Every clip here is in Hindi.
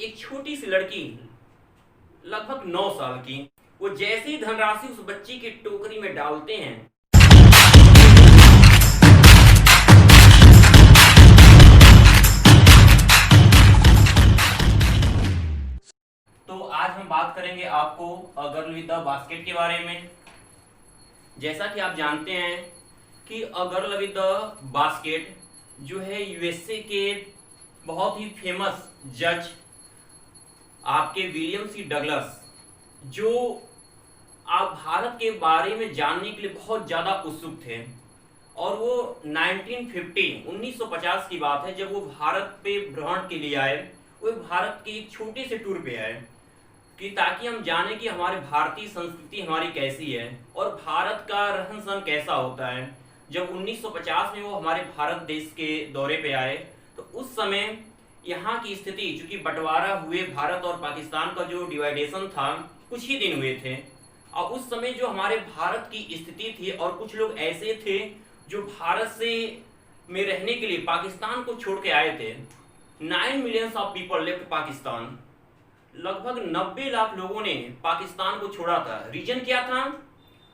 एक छोटी सी लड़की लगभग 9 साल की, वो जैसे ही धनराशि उस बच्ची की टोकरी में डालते हैं, तो आज हम बात करेंगे आपको गर्ल विद द बास्केट के बारे में। जैसा कि आप जानते हैं कि गर्ल विद द बास्केट जो है यूएसए के बहुत ही फेमस जज आपके विलियम सी डगलस, जो आप भारत के बारे में जानने के लिए बहुत ज़्यादा उत्सुक थे। और वो 1950 की बात है जब वो भारत पे भ्रमण के लिए आए। वो भारत के एक छोटे से टूर पे आए कि ताकि हम जाने कि हमारे भारतीय संस्कृति हमारी कैसी है और भारत का रहन सहन कैसा होता है। जब 1950 में वो हमारे भारत देश के दौरे पे आए तो उस समय यहाँ की स्थिति, चूंकि बंटवारा हुए भारत और पाकिस्तान का जो डिवाइडेशन था कुछ ही दिन हुए थे, और उस समय जो हमारे भारत की स्थिति थी और कुछ लोग ऐसे थे जो भारत से में रहने के लिए पाकिस्तान को छोड़ के आए थे। 9 millions of people left Pakistan. लगभग 90 लाख लोगों ने पाकिस्तान को छोड़ा था। रीजन क्या था?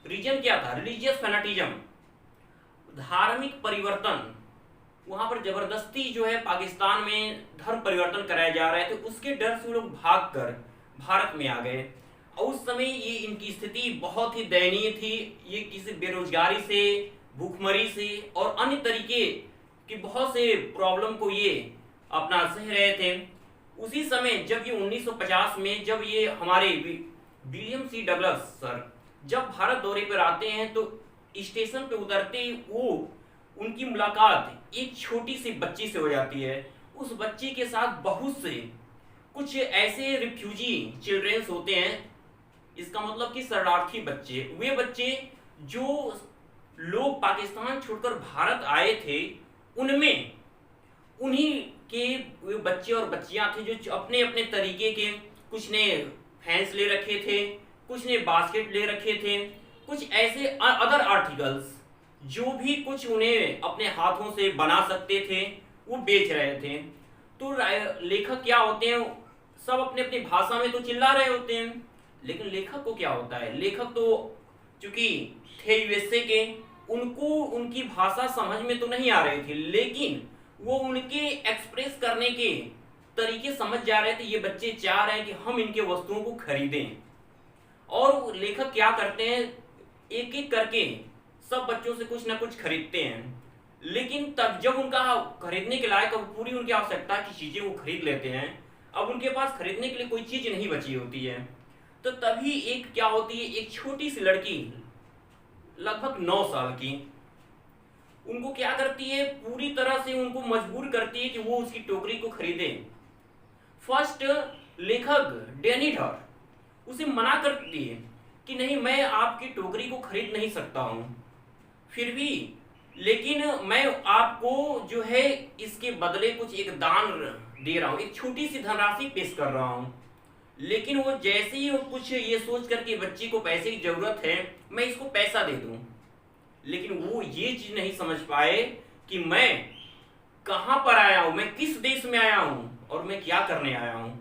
रिलीजियस फैनाटिज्म, धार्मिक परिवर्तन। वहां पर जबरदस्ती जो है पाकिस्तान में धर्म परिवर्तन कराए जा रहे थे, उसके डर से वो लोग भागकर भारत में आ गए। और उस समय ये इनकी स्थिति बहुत ही दयनीय थी। ये किसी बेरोजगारी से, भूखमरी से और अन्य तरीके की बहुत से प्रॉब्लम को ये अपना सह रहे थे। उसी समय जब ये 1950 में जब ये हमारे विलियम सी डगलस सर जब भारत दौरे पर आते हैं तो स्टेशन पे उतरते ही वो उनकी मुलाकात एक छोटी सी बच्ची से हो जाती है। उस बच्ची के साथ बहुत से कुछ ऐसे रिफ्यूजी चिल्ड्रेंस होते हैं, इसका मतलब कि शरणार्थी बच्चे, वे बच्चे जो लोग पाकिस्तान छोड़कर भारत आए थे, उनमें उन्हीं के बच्चे और बच्चियां थे जो अपने अपने तरीके के, कुछ ने फैंस ले रखे थे, कुछ ने बास्केट ले रखे थे, कुछ ऐसे अदर आर्टिकल्स जो भी कुछ उन्हें अपने हाथों से बना सकते थे वो बेच रहे थे। तो लेखक क्या होते हैं, सब अपने अपनी भाषा में तो चिल्ला रहे होते हैं, लेकिन लेखक को क्या होता है, लेखक तो चूंकि थे यूएसए के, उनको उनकी भाषा समझ में तो नहीं आ रही थी, लेकिन वो उनके एक्सप्रेस करने के तरीके समझ जा रहे थे। ये बच्चे चाह रहे हैं कि हम इनके वस्तुओं को खरीदें। और लेखक क्या करते हैं, एक एक करके सब बच्चों से कुछ ना कुछ खरीदते हैं, लेकिन तब जब उनका खरीदने के लायक पूरी उनकी आवश्यकता की चीजें वो खरीद लेते हैं, अब उनके पास खरीदने के लिए कोई चीज नहीं बची होती है। तो तभी एक क्या होती है, एक छोटी सी लड़की लगभग 9 साल की, उनको क्या करती है, पूरी तरह से उनको मजबूर करती है कि वो उसकी टोकरी को खरीदे। फर्स्ट लेखक डेनिडर उसे मना करती है कि नहीं, मैं आपकी टोकरी को खरीद नहीं सकता हूं, फिर भी लेकिन मैं आपको जो है इसके बदले कुछ एक दान दे रहा हूं, एक छोटी सी धनराशि पेश कर रहा हूं। लेकिन वो जैसे ही वो कुछ ये सोच करके बच्ची को पैसे की जरूरत है, मैं इसको पैसा दे दूं, लेकिन वो ये चीज नहीं समझ पाए कि मैं कहां पर आया हूं, मैं किस देश में आया हूं और मैं क्या करने आया हूं।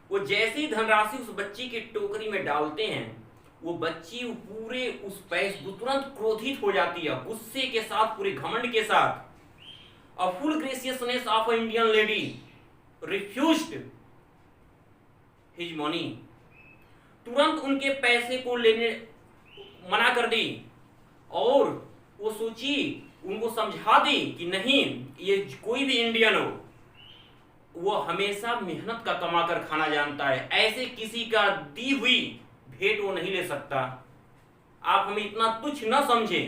वो जैसे ही धनराशि उस बच्ची की टोकरी में डालते हैं, वो बच्ची पूरे उस पैसे तुरंत क्रोधित हो जाती है, गुस्से के साथ, पूरे घमंड के साथ। A full graciousness of a Indian lady refused his money, तुरंत उनके पैसे को लेने मना कर दी। और वो सोची, उनको समझा दी कि नहीं, ये कोई भी इंडियन हो वो हमेशा मेहनत का कमा कर खाना जानता है, ऐसे किसी का दी हुई भेंट वो नहीं ले सकता, आप हमें इतना तुच्छ न समझे।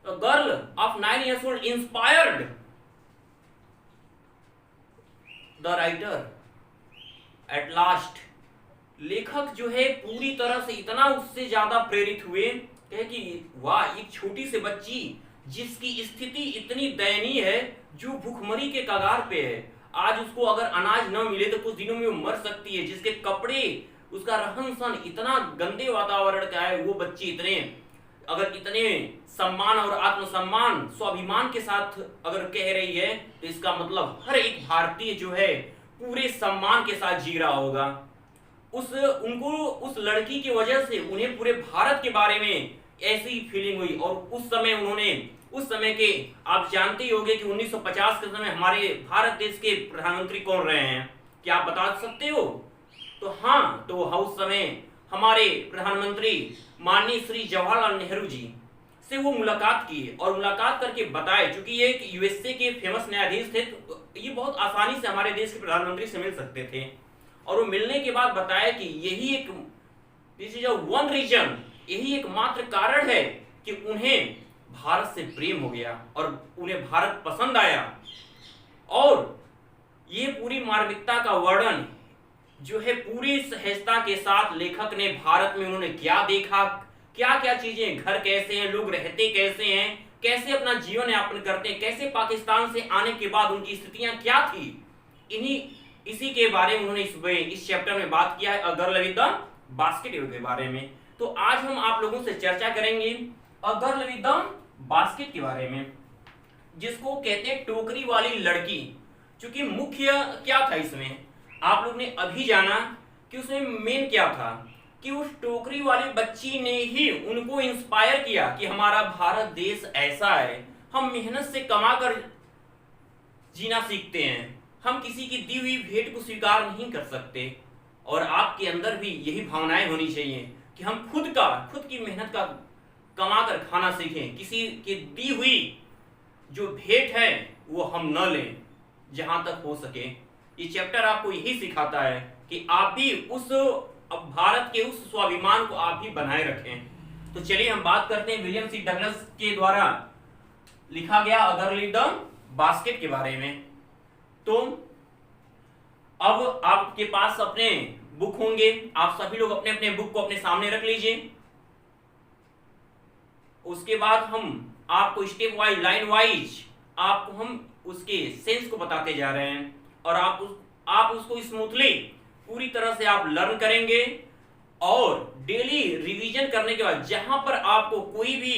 Girl of 9 years old inspired the writer at last. लेखक जो है पूरी तरह से इतना उससे ज्यादा प्रेरित हुए कि वाह, एक छोटी सी बच्ची जिसकी स्थिति इतनी दयनीय है, जो भूखमरी के कगार पे है, आज उसको अगर अनाज न मिले तो कुछ दिनों में वो मर सकती है, जिसके कपड़े, उसका रहन सहन इतना गंदे वातावरण का है, वो बच्ची इतने सम्मान और आत्मसम्मान, स्वाभिमान के साथ अगर कह रही है, तो इसका मतलब हर एक भारतीय जो है पूरे सम्मान के साथ जी रहा होगा। उस लड़की की वजह से उन्हें पूरे भारत के बारे में ऐसी फीलिंग हुई। और उस समय के आप जानते ही होंगे कि 1950 के समय हमारे भारत देश के प्रधानमंत्री कौन रहे हैं, क्या आप बता सकते हो? तो हाँ, तो उस समय हमारे प्रधानमंत्री माननीय श्री जवाहरलाल नेहरू जी से वो मुलाकात की और मुलाकात करके बताए, क्योंकि ये एक यूएसए के फेमस न्यायाधीश थे, तो ये बहुत आसानी से हमारे देश के प्रधानमंत्री से मिल सकते थे। और वो मिलने के बाद बताया कि दिस इज वन रीजन, यही एकमात्र कारण है कि उन्हें भारत से प्रेम हो गया और उन्हें भारत पसंद आया। और ये पूरी मार्मिकता का वर्णन जो है पूरी सहजता के साथ लेखक ने भारत में उन्होंने क्या देखा, क्या क्या चीजें, घर कैसे हैं, लोग रहते कैसे हैं, कैसे अपना जीवन यापन करते हैं, कैसे पाकिस्तान से आने के बाद उनकी स्थितियां क्या थी, इसी के बारे में उन्होंने इस चैप्टर में बात किया है, a girl with the basket के बारे में। तो आज हम आप लोगों से चर्चा करेंगे a girl with the basket के बारे में, जिसको कहते हैं टोकरी वाली लड़की। क्योंकि मुख्य क्या था इसमें, आप लोग ने अभी जाना कि उसमें मेन क्या था कि उस टोकरी वाली बच्ची ने ही उनको इंस्पायर किया कि हमारा भारत देश ऐसा है, हम मेहनत से कमाकर जीना सीखते हैं, हम किसी की दी हुई भेंट को स्वीकार नहीं कर सकते। और आपके अंदर भी यही भावनाएं होनी चाहिए कि हम खुद की मेहनत का कमाकर खाना सीखें, किसी की दी हुई जो भेंट है वो हम न लें जहां तक हो सके। ये चैप्टर आपको यही सिखाता है कि आप भी उस भारत के उस स्वाभिमान को आप भी बनाए रखें। तो चलिए हम बात करते हैं विलियम सी डगलस के द्वारा लिखा गया a girl with the basket के बारे में। तो अब आपके पास अपने बुक होंगे, आप सभी लोग अपने अपने बुक को अपने सामने रख लीजिए। उसके बाद हम आपको स्टेप वाइज, लाइन वाइज आपको हम उसके सेंस को बताते जा रहे हैं और आप उसको स्मूथली पूरी तरह से आप लर्न करेंगे। और डेली रिवीजन करने के बाद जहां पर आपको कोई भी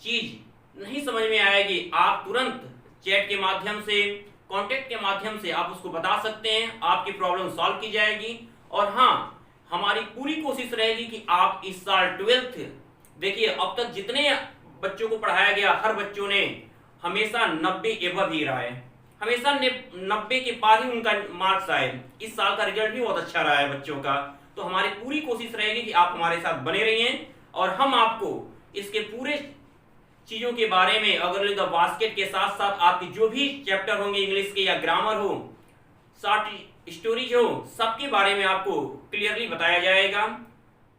चीज नहीं समझ में आएगी, आप तुरंत चैट के माध्यम से, कांटेक्ट के माध्यम से आप उसको बता सकते हैं, आपकी प्रॉब्लम सॉल्व की जाएगी। और हाँ, हमारी पूरी कोशिश रहेगी कि आप इस साल 12th, देखिए अब तक जितने बच्चों को पढ़ाया गया हर बच्चों ने हमेशा 90 एबव ही रहा है, हमेशा 90 के पार ही उनका मार्क्स आए। इस साल का रिजल्ट भी बहुत अच्छा रहा है बच्चों का। तो हमारी पूरी कोशिश रहेगी कि आप हमारे साथ बने रहिए और हम आपको इसके पूरे चीजों के बारे में, अगर द बास्केट के साथ साथ आपके जो भी चैप्टर होंगे इंग्लिश के या ग्रामर हो, शॉर्ट स्टोरीज हो, सबके बारे में आपको क्लियरली बताया जाएगा।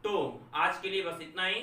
तो आज के लिए बस इतना ही।